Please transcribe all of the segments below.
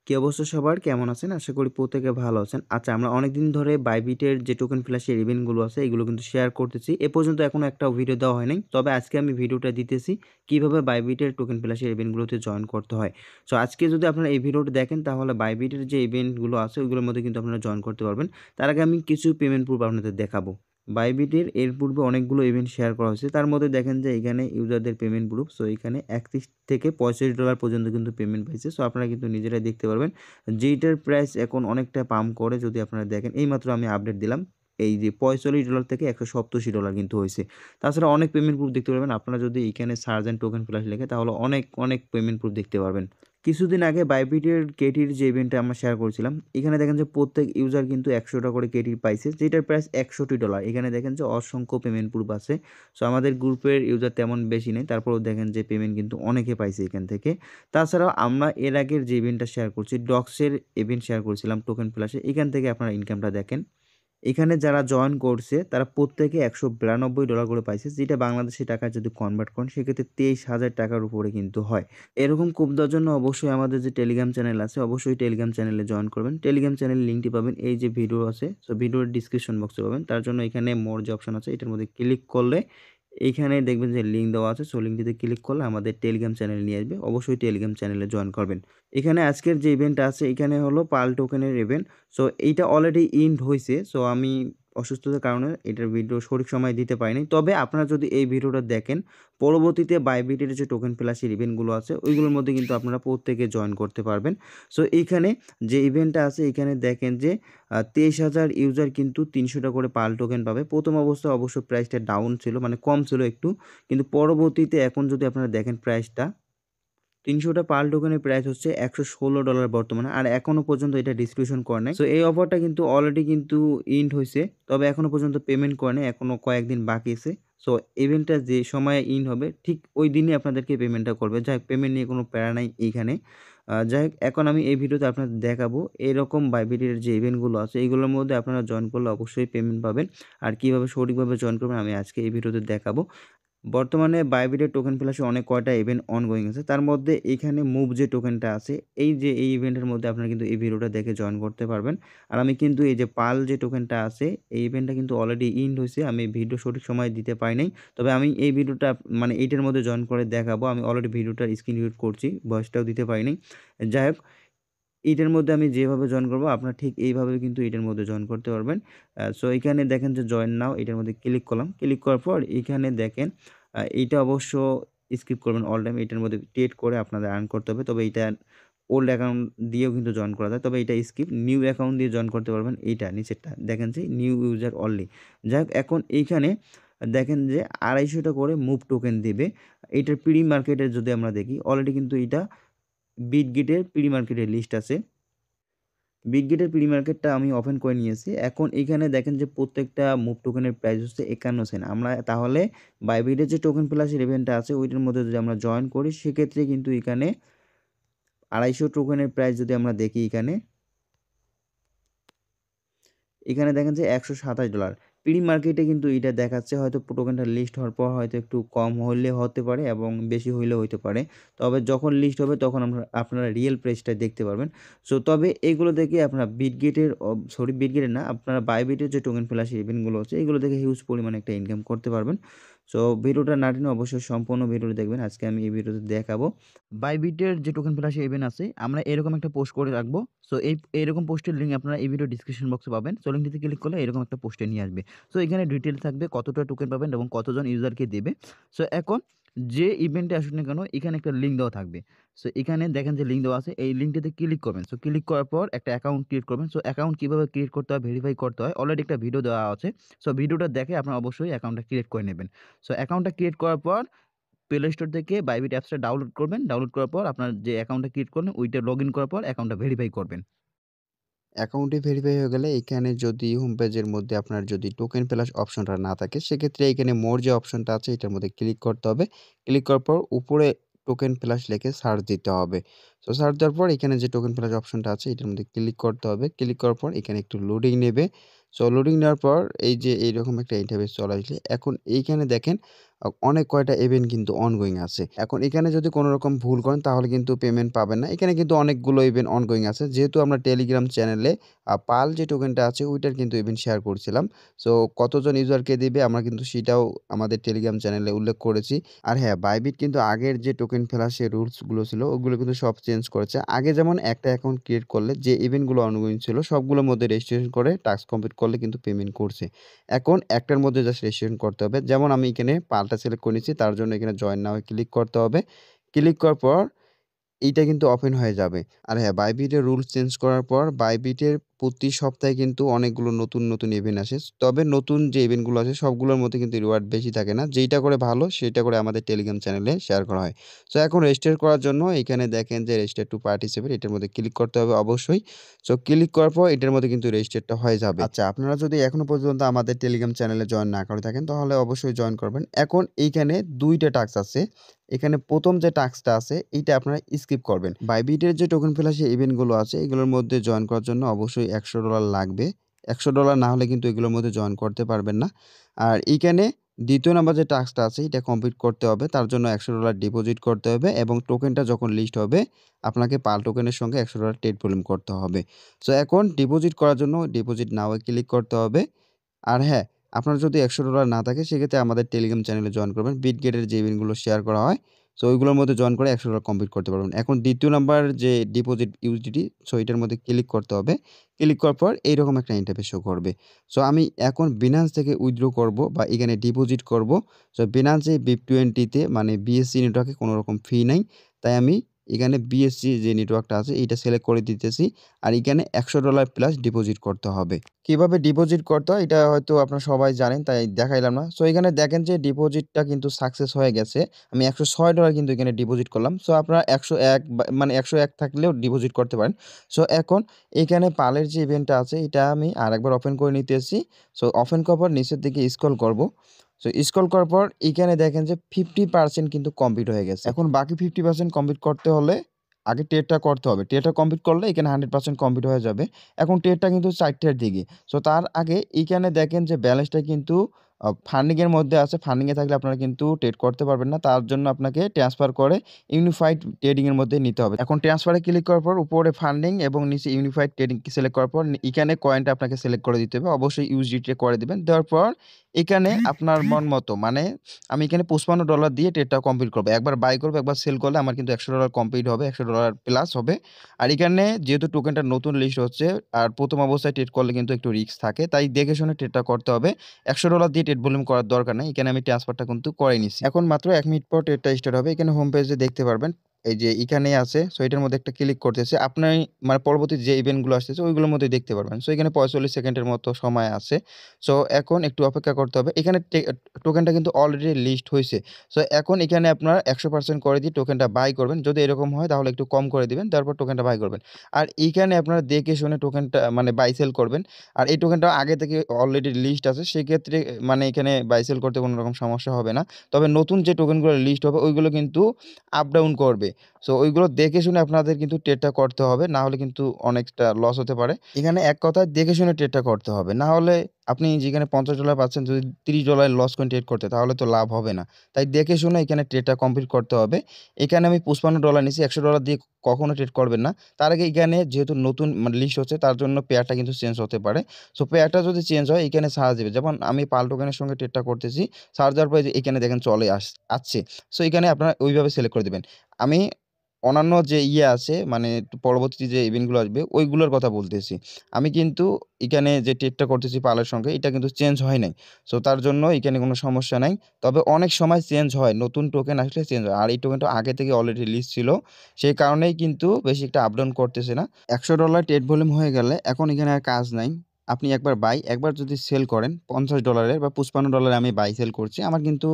কি অবস্থা সবার? কেমন আছেন? আশা করি প্রত্যেকে ভালো আছেন। আচ্ছা, আমরা অনেকদিন ধরে বাইবিটের যে টোকেন ফ্ল্যাশের ইভেন্টগুলো আছে এগুলো কিন্তু শেয়ার করতেছি। এ পর্যন্ত এখনো একটাও ভিডিও দেওয়া হয় নাই। তবে আজকে আমি ভিডিওটা দিতেছি কিভাবে বাইবিটের টোকেন ফ্ল্যাশের ইভেন্টগুলোতে জয়েন করতে হয়। সো আজকে যদি আপনারা এই ভিডিওটা দেখেন তাহলে বাইবিটের যে ইভেন্টগুলো আছে ওইগুলোর মধ্যে কিন্তু আপনারা জয়েন করতে পারবেন। তার আগে আমি কিছু পেমেন্ট প্রুফ আপনাদের দেখাবো। বাইবিটের এর পূর্বে অনেকগুলো ইভেন্ট শেয়ার করা হয়েছে। তার মধ্যে দেখেন যে এখানে ইউজারদের পেমেন্ট প্রুফ। সো এখানে $31 থেকে $65 পর্যন্ত কিন্তু পেমেন্ট পাইছে। সো আপনারা কিন্তু নিজেরাই দেখতে পারবেন। যেইটার প্রাইস এখন অনেকটা পাম্প করে যদি আপনারা দেখেন। এইমাত্র আমি আপডেট দিলাম। এই যে $45 থেকে $187 কিন্তু হইছে। তাছাড়া অনেক পেমেন্ট প্রুফ দেখতে পারবেন। আপনারা যদি এইখানে সার্চ এন্ড টোকেন ফ্ল্যাশ লেখে তাহলে অনেক পেমেন্ট প্রুফ দেখতে পারবেন। কিছুদিন আগে বাইবিটের কেটির যে ইভেন্টটা আমরা শেয়ার করছিলাম, এখানে দেখেন যে প্রত্যেক ইউজার কিন্তু $100 করে কেটি পাইছে, যেটার প্রাইস $61। এখানে দেখেন যে অসংখ্য পেমেন্ট প্রুফ আছে। সো আমাদের গ্রুপের ইউজার তেমন বেশি নেই, তারপরেও দেখেন যে পেমেন্ট কিন্তু অনেকে পাইছে এখান থেকে। তাছাড়াও আমরা এর আগের যে ইভেন্টটা শেয়ার করছি, ডক্সের ইভেন্ট শেয়ার করছিলাম টোকেন ফ্ল্যাশে, এখান থেকে আপনারা ইনকামটা দেখেন। এখানে যারা জয়েন করছে তারা প্রত্যেকে $192 করে পাইছে, যেটা বাংলাদেশি টাকায় যদি কনভার্ট করেন সেক্ষেত্রে $23,000 উপরে কিন্তু হয়। এরকম কোপ দেওয়ার জন্য অবশ্যই আমাদের যে টেলিগ্রাম চ্যানেল আছে অবশ্যই টেলিগ্রাম চ্যানেলে জয়েন করবেন। টেলিগ্রাম চ্যানেলের লিঙ্কটি পাবেন এই যে ভিডিও আছে, সো ভিডিওর ডিসক্রিপশন বক্সে পাবেন। তার জন্য এখানে মোর যে অপশন আছে এটার মধ্যে ক্লিক করলে এইখানে দেখবেন যে লিঙ্ক দেওয়া আছে। সো লিঙ্কটিতে ক্লিক করলে আমাদের টেলিগ্রাম চ্যানেলে নিয়ে আসবে। অবশ্যই টেলিগ্রাম চ্যানেলে জয়েন করবেন। এখানে আজকের যে ইভেন্ট আছে এখানে হলো পাল টোকেনের ইভেন্ট। সো এইটা অলরেডি ইন্ড হইছে। সো আমি অসুস্থতার কারণে এটার ভিডিও সঠিক সময়ে দিতে পারিনি। তবে আপনারা যদি এই ভিডিওটা দেখেন, পরবর্তীতে বাইবিটের যে টোকেন ফ্ল্যাশের ইভেন্টগুলো আছে ওইগুলোর মধ্যে কিন্তু আপনারা প্রত্যেকে জয়েন করতে পারবেন। সো এইখানে যে ইভেন্টটা আছে এখানে দেখেন যে 23,000 ইউজার কিন্তু $300 করে পাল টোকেন পাবে। প্রথম অবস্থায় অবশ্য প্রাইসটা ডাউন ছিল, মানে কম ছিল একটু। কিন্তু পরবর্তীতে এখন যদি আপনারা দেখেন প্রাইসটা ৩০০ টা পাল টোকেনের প্রাইস হচ্ছে $116 বর্তমানে। আর এখনো পর্যন্ত এটা ডিস্ট্রিবিউশন করে নাই। সো এই অফারটা কিন্তু অলরেডি কিন্তু ইন্ড হইছে। তবে এখনো পর্যন্ত পেমেন্ট করে নাই। এখনো কয়েকদিন বাকি আছে। সো ইভেন্টটা যে সময়ে ইন্ড হবে ঠিক ওই দিনই আপনাদেরকে পেমেন্টটা করবে। যাই হোক, পেমেন্ট নিয়ে কোনো প্যারা নাই এইখানে। যাই হোক, এখন আমি এই ভিডিওতে আপনাদের দেখাবো এরকম বাইবিটের যে ইভেন্টগুলো আছে এইগুলোর মধ্যে আপনারা জয়েন করলে অবশ্যই পেমেন্ট পাবেন। আর কিভাবে সঠিকভাবে জয়েন করবেন আমি আজকে এই ভিডিওতে দেখাবো। বর্তমানে বাইবিটের টোকেন ফ্ল্যাশে অনেক কয়টা ইভেন্ট অনগোয়িং আছে। তার মধ্যে এইখানে মুভ যে টোকেনটা আছে, এই যে এই ইভেন্টের মধ্যে আপনারা কিন্তু এই ভিডিওটা দেখে জয়েন করতে পারবেন। আর আমি কিন্তু এই যে পাল যে টোকেনটা আছে, এই ইভেন্টটা কিন্তু অলরেডি ইন্ড হইছে। আমি ভিডিও সঠিক সময়ে দিতে পারি নাই। তবে আমি এই ভিডিওটা মানে এইটার মধ্যে জয়েন করে দেখাবো। আমি অলরেডি ভিডিওটার স্ক্রিন রেকর্ড করছি। ভয়েসটাও দিতে পারি নাই। যাই হোক, এইটার মধ্যে আমি যেভাবে জয়েন করব আপনারা ঠিক এইভাবে কিন্তু এটার মধ্যে জয়েন করতে পারবেন। সো এইখানে দেখেন যে জয়েন নাও, এটার মধ্যে ক্লিক করলাম। ক্লিক করার পর এইখানে দেখেন এইটা অবশ্য স্কিপ করবেন অল টাইম। এটার মধ্যে ট্রেড করে আপনাদের আর্ন করতে হবে। তবে এইটা ওল্ড অ্যাকাউন্ট দিয়েও কিন্তু জয়েন করা যায়। তবে এটা স্কিপ। নিউ অ্যাকাউন্ট দিয়ে জয়েন করতে পারবেন। এইটা নিচেরটা দেখেন যে নিউ ইউজার অনলি। যাই হোক, এখন এইখানে দেখেন যে $250 করে মুভ টোকেন দিবে। এটার প্রি মার্কেটে যদি আমরা দেখি অলরেডি কিন্তু এইটা বিটগেটের প্রি মার্কেটের লিস্ট আছে। বিটগেটের প্রি মার্কেটটা আমি ওপেন করে নিয়েছি। এখন এইখানে দেখেন যে প্রত্যেকটা মুভ টোকেনের প্রাইস হচ্ছে 51 সেন্ট। আমরা তাহলে বাইবিটের যে টোকেন ফ্ল্যাশের ইভেন্টটা আছে ওইটার মধ্যে যদি আমরা জয়েন করি সেক্ষেত্রে কিন্তু এখানে 250 টোকেনের প্রাইস যদি আমরা দেখি এখানে দেখেন যে $127। প্রি মার্কেটে কিন্তু এটা দেখাচ্ছে হয়তো টোকেনটা লিস্ট হওয়ার পর হয়তো একটু কম হইলে হতে পারে এবং বেশি হইলেও হইতে পারে। তবে যখন লিস্ট হবে তখন আপনারা রিয়েল প্রাইসটা দেখতে পারবেন। সো তবে এগুলো দেখে আপনারা বিটগেটের না, আপনারা বাইবিটের যে টোকেন ফ্ল্যাশ ইভেন্টগুলো আছে এগুলো দেখে হিউজ পরিমাণে একটা ইনকাম করতে পারবেন। সো ভিডিওটা না টেনে অবশ্যই সম্পূর্ণ ভিডিওটা দেখবেন। আজকে আমি এই ভিডিওতে দেখাবো বাইবিটের যে টোকেন ফ্ল্যাশ ইভেন্ট আছে আমরা এরকম একটা পোস্ট করে রাখবো। সো এইরকম পোস্টের লিঙ্ক আপনারা এই ভিডিও ডিসক্রিপশন বক্সে পাবেন। সো লিঙ্কটিতে ক্লিক করলে এরকম একটা পোস্টে নিয়ে আসবে। সো এখানে ডিটেইলস থাকবে কতটা টোকেন পাবেন এবং কতজন ইউজারকে দেবে। সো এখন যে ইভেন্টে আসুক না কেন এখানে একটা লিঙ্ক দেওয়া থাকবে। সো এখানে দেখেন যে লিঙ্ক দেওয়া আছে, এই লিঙ্কটিতে ক্লিক করবেন। সো ক্লিক করার পর একটা অ্যাকাউন্ট ক্রিয়েট করবেন। সো অ্যাকাউন্ট কিভাবে ক্রিয়েট করতে হয়, ভেরিফাই করতে হয় অলরেডি একটা ভিডিও দেওয়া আছে। সো ভিডিওটা দেখে আপনারা অবশ্যই অ্যাকাউন্টটা ক্রিয়েট করে নেবেন। সো অ্যাকাউন্টটা ক্রিয়েট করার পর প্লে স্টোর থেকে বাইবিট অ্যাপসটা ডাউনলোড করবেন। ডাউনলোড করার পর আপনার যে অ্যাকাউন্টটা ক্রিয়েট করলেন ওইটা লগইন করার পর অ্যাকাউন্টটা ভেরিফাই করবেন। অ্যাকাউন্টটি ভেরিফাই হয়ে গেলে এখানে যদি হোম পেজের মধ্যে আপনার যদি টোকেন প্লাস অপশনটা না থাকে সেক্ষেত্রে এখানে মোর যে অপশনটা আছে এটার মধ্যে ক্লিক করতে হবে। ক্লিক করার পর উপরে টোকেন প্লাস লিখে সার্চ দিতে হবে। সো সার্চ দেওয়ার পর এখানে যে টোকেন প্লাস অপশনটা আছে এটার মধ্যে ক্লিক করতে হবে। ক্লিক করার পর এখানে একটু লোডিং নেবে। সো লোডিং নেওয়ার পর এই যে এইরকম একটা ইন্টারফেস চলে আসলে এখন এইখানে দেখেন অনেক কয়টা ইভেন্ট কিন্তু অনগোয়িং আছে। এখন এখানে যদি কোনো রকম ভুল করেন তাহলে কিন্তু পেমেন্ট পাবেন না। এখানে কিন্তু অনেকগুলো ইভেন্ট অনগোয়িং আছে। যেহেতু আমরা টেলিগ্রাম চ্যানেলে পাল যে টোকেনটা আছে ওইটার কিন্তু ইভেন্ট শেয়ার করছিলাম। সো কতজন ইউজারকে দিবে আমরা কিন্তু সেটাও আমাদের টেলিগ্রাম চ্যানেলে উল্লেখ করেছি। আর হ্যাঁ, বাইবিট কিন্তু আগের যে টোকেন ফেলার যে রুলসগুলো ছিল ওগুলো কিন্তু সব চেঞ্জ করেছে। আগে যেমন একটা অ্যাকাউন্ট ক্রিয়েট করলে যে ইভেন্টগুলো অনগোয়িং ছিল সবগুলোর মধ্যে রেজিস্ট্রেশন করে টাস্ক কমপ্লিট করলে কিন্তু পেমেন্ট করছে। এখন একটার মধ্যে জাস্ট রেজিস্ট্রেশন করতে হবে। যেমন আমি এখানে পালটা সিলেক্ট করে নিচ্ছি, তার জন্য এখানে জয়েন নাও ক্লিক করতে হবে। ক্লিক করার পর এইটা কিন্তু ওপেন হয়ে যাবে। আর হ্যাঁ, বাইবিটের রুলস চেঞ্জ করার পর বাইবিটের প্রতি সপ্তাহে কিন্তু অনেকগুলো নতুন ইভেন্ট আসে। তবে নতুন যে ইভেন্টগুলো আছে সবগুলোর মধ্যে কিন্তু রিওয়ার্ড বেশি থাকে না। যেইটা করে ভালো সেটা করে আমাদের টেলিগ্রাম চ্যানেলে শেয়ার করা হয়। সো এখন রেজিস্টার করার জন্য এখানে দেখেন যে রেজিস্টার টু পার্টিসিপেট এটার মধ্যে ক্লিক করতে হবে অবশ্যই। সো ক্লিক করার পর এটার মধ্যে কিন্তু রেজিস্টারটা হয়ে যাবে। আচ্ছা, আপনারা যদি এখনো পর্যন্ত আমাদের টেলিগ্রাম চ্যানেলে জয়েন না করে থাকেন তাহলে অবশ্যই জয়েন করবেন। এখন এইখানে ২ টা টাস্ক আছে। এখানে ১ম যে টাস্কটা আছে এইটা আপনারা স্কিপ করবেন। বাইবিটের যে টোকেন ফেলার ইভেন্টগুলো আছে এগুলোর মধ্যে জয়েন করার জন্য অবশ্যই $১০০ লাগবে। $১০০ না হলে কিন্তু এগুলোর মধ্যে জয়েন করতে পারবেন না। আর এইখানে ২য় নাম্বার যে টাস্কটা আছে এটা কমপ্লিট করতে হবে। তার জন্য $১০০ ডিপোজিট করতে হবে এবং টোকেনটা যখন লিস্ট হবে আপনাকে পাল টোকেনের সঙ্গে $১০০ ট্রেড ভলিউম করতে হবে। সো এখন ডিপোজিট করার জন্য ডিপোজিট নাও এ ক্লিক করতে হবে। আর হ্যাঁ, আপনার যদি $১০০ না থাকে সেক্ষেত্রে আমাদের টেলিগ্রাম চ্যানেলে জয়েন করবেন। বিটগেটের যে ইভেন্টগুলো শেয়ার করা হয়, সো ওইগুলোর মধ্যে জয়েন করে $১০০ কমপ্লিট করতে পারবেন। এখন ২য় নাম্বার যে ডিপোজিট ইউএসডিটি, সো এটার মধ্যে ক্লিক করতে হবে। ক্লিক করার পর এইরকম একটা ইন্টারফেস শো করবে। সো আমি এখন Binance থেকে উইথড্র করব বা এখানে ডিপোজিট করব। সো Binance এ BIP20 তে মানে BSC নেটওয়ার্কে কোনো রকম ফি নাই। তাই আমি এখানে BSC যে নেটওয়ার্কটা আছে এইটা সিলেক্ট করে দিতেছি। আর এখানে $১০০ প্লাস ডিপোজিট করতে হবে। কিভাবে ডিপোজিট করতে হয় এটা হয়তো আপনারা সবাই জানেন তাই দেখাইলাম না। সো এখানে দেখেন যে ডিপোজিটটা কিন্তু সাকসেস হয়ে গেছে। আমি $১০৬ কিন্তু এখানে ডিপোজিট করলাম। সো আপনারা ১০১ মানে ১০১ থাকলেও ডিপোজিট করতে পারেন। সো এখন এইখানে পালের যে ইভেন্টটা আছে এটা আমি আরেকবার ওপেন করে নিতেছি। সো ওপেন করার পর নিচের দিকে স্ক্রল করব। সো স্ক্রল করার পর এইখানে দেখেন যে 50% কিন্তু কমপ্লিট হয়ে গেছে। এখন বাকি 50% কমপ্লিট করতে হলে আগে ট্রেডটা করতে হবে। ট্রেডটা কমপ্লিট করলে এখানে 100% কমপ্লিট হয়ে যাবে। এখন ট্রেডটা কিন্তু ৪টার দিকে। সো তার আগে এইখানে দেখেন যে ব্যালেন্সটা কিন্তু ফান্ডিং এর মধ্যে আছে। ফান্ডিং এ থাকলে আপনারা কিন্তু ট্রেড করতে পারবেন না। তার জন্য আপনাকে ট্রান্সফার করে ইউনিফাইড ট্রেডিং এর মধ্যে নিতে হবে। এখন ট্রান্সফারে ক্লিক করার পর উপরে ফান্ডিং এবং নিচে ইউনিফাইড ট্রেডিং সিলেক্ট করার পর এখানে কয়েনটা আপনাকে সিলেক্ট করে দিতে হবে। অবশ্যই ইউএসডিটি করে দিবেন। দেওয়ার পর এখানে আপনার মন মতো মানে আমি এখানে $55 দিয়ে ট্রেডটা কমপ্লিট করব। একবার বাই করব, একবার সেল করলে আমার কিন্তু $১০০ কমপ্লিট হবে, $১০০ প্লাস হবে। আর এখানে যেহেতু টোকেনটা নতুন লিস্ট হচ্ছে আর ১ম অবস্থায় ট্রেড করলে কিন্তু একটু রিস্ক থাকে। তাই দেখে শুনে ট্রেডটা করতে হবে। $১০০ দিয়ে ট্রেড ভলিউম করার দরকার নাই। এখানে আমি ট্রান্সফারটা কিন্তু করে নিছি। এখন মাত্র ১ মিনিট পর ট্রেডটা স্টার্ট হবে। এখানে হোম পেজে দেখতে পারবেন। এই যে এখানেই আছে। সো এটার মধ্যে একটা ক্লিক করতেছি। আপনার মানে পরবর্তী যে ইভেন্টগুলো আসতেছে ওইগুলোর মধ্যে দেখতে পারবেন। সো এখানে ৪৫ সেকেন্ডের মতো সময় আছে। সো এখন একটু অপেক্ষা করতে হবে। এখানে টোকেনটা কিন্তু অলরেডি লিস্ট হইছে। সো এখন এখানে আপনার ১০০% করে দিয়ে টোকেনটা বাই করবেন। যদি এরকম হয় তাহলে একটু কম করে দিবেন। তারপর টোকেনটা বাই করবেন। আর এইখানে আপনারা দেখে শুনে টোকেনটা মানে বাই সেল করবেন। আর এই টোকেনটা আগে থেকে অলরেডি লিস্ট আছে। সেক্ষেত্রে মানে এখানে বাই সেল করতে কোনো রকম সমস্যা হবে না। তবে নতুন যে টোকেনগুলো লিস্ট হবে ওইগুলো কিন্তু আপ ডাউন করবে। সো ওইগুলো দেখে শুনে আপনাদের কিন্তু ট্রেডটা করতে হবে। না হলে কিন্তু অনেকটা লস হতে পারে। এখানে এক কথায় দেখে শুনে ট্রেডটা করতে হবে। না হলে আপনি যেখানে $৫০ পাচ্ছেন যদি $৩০ লস করে ট্রেড করতে তাহলে তো লাভ হবে না। তাই দেখে শুনে এখানে ট্রেডটা কমপ্লিট করতে হবে। এখানে আমি $৫৫ নিছি, $১০০ দিয়ে কখনো ট্রেড করবেন না। তার আগে এখানে যেহেতু নতুন মানে লিস্ট হচ্ছে তার জন্য পেয়ারটা কিন্তু চেঞ্জ হতে পারে। সো পেয়ারটা যদি চেঞ্জ হয় এখানে সার্চ দিবে। যেমন আমি পাল টোকেনের সঙ্গে ট্রেডটা করতেছি। সার্চ দেওয়ার পরে যে এখানে দেখেন চলে আসছে। সো এখানে আপনারা ওইভাবে সিলেক্ট করে দিবেন। আমি অন্যান্য যে আছে মানে পরবর্তী যে ইভেন্টগুলো আসবে ওইগুলোর কথা বলতেছি। আমি কিন্তু এখানে যে ট্রেডটা করতেছি পালের সঙ্গে এটা কিন্তু চেঞ্জ হয় নাই। সো তার জন্য এখানে কোনো সমস্যা নাই। তবে অনেক সময় চেঞ্জ হয়। নতুন টোকেন আসলে চেঞ্জ হয়। আর এই টোকেনটা আগে থেকে অলরেডি লিস্ট ছিল। সেই কারণেই কিন্তু বেশি একটা আপ ডাউন করতেছে না। $১০০ ট্রেড ভলিউম হয়ে গেলে এখন এখানে আর কাজ নাই। আপনি একবার বাই, একবার যদি সেল করেন $৫০ এর বা $৫৫ আমি বাই সেল করছি। আমার কিন্তু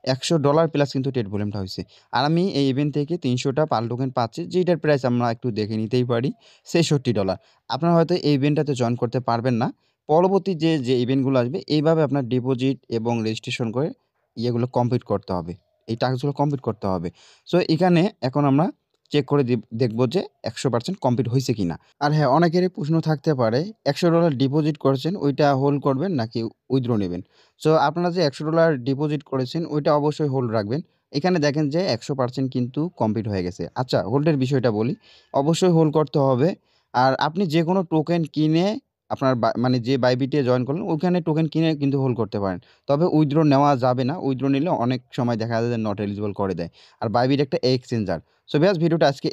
$১০০ প্লাস কিন্তু ট্রেড ভলিউমটা হইছে। আর আমি এই ইভেন্ট থেকে ৩০০ টা পাল টোকেন পাচ্ছি যেটার প্রাইস আমরা একটু দেখে নিতেই পারি $৬৬। আপনারা হয়তো এই ইভেন্টটাতে জয়েন করতে পারবেন না। পরবর্তী যে ইভেন্টগুলো আসবে এইভাবে আপনার ডিপোজিট এবং রেজিস্ট্রেশন করে ইয়েগুলো কমপ্লিট করতে হবে। এই টাস্কগুলো কমপ্লিট করতে হবে। সো এখানে এখন আমরা চেক করে দেখব যে 100% কমপ্লিট হইছে কিনা। আর হ্যাঁ, অনেকেরই প্রশ্ন থাকতে পারে $100 ডিপোজিট করেছেন ওইটা হোল্ড করবেন নাকি উইথড্র নিবেন? সো আপনারা যে $100 ডিপোজিট করেছেন ওইটা অবশ্যই হোল্ড রাখবেন। এখানে দেখেন যে 100% কিন্তু কমপ্লিট হয়ে গেছে। আচ্ছা, হোল্ডের বিষয়টা বলি। অবশ্যই হোল্ড করতে হবে। আর আপনি যেকোনো টোকেন কিনে আপনার মানে যে বাইবিটে জয়েন করলেন ওখানে টোকেন কিনে কিন্তু হোল্ড করতে পারেন। তবে উইথড্র নেওয়া যাবে না। উইথড্র নিলে অনেক সময় দেখা যায় যে নট এলিজিবল করে দেয়। আর বাইবিট একটা এক্সচেঞ্জার। সো ভিউয়ার্স, ভিডিওটা আজকে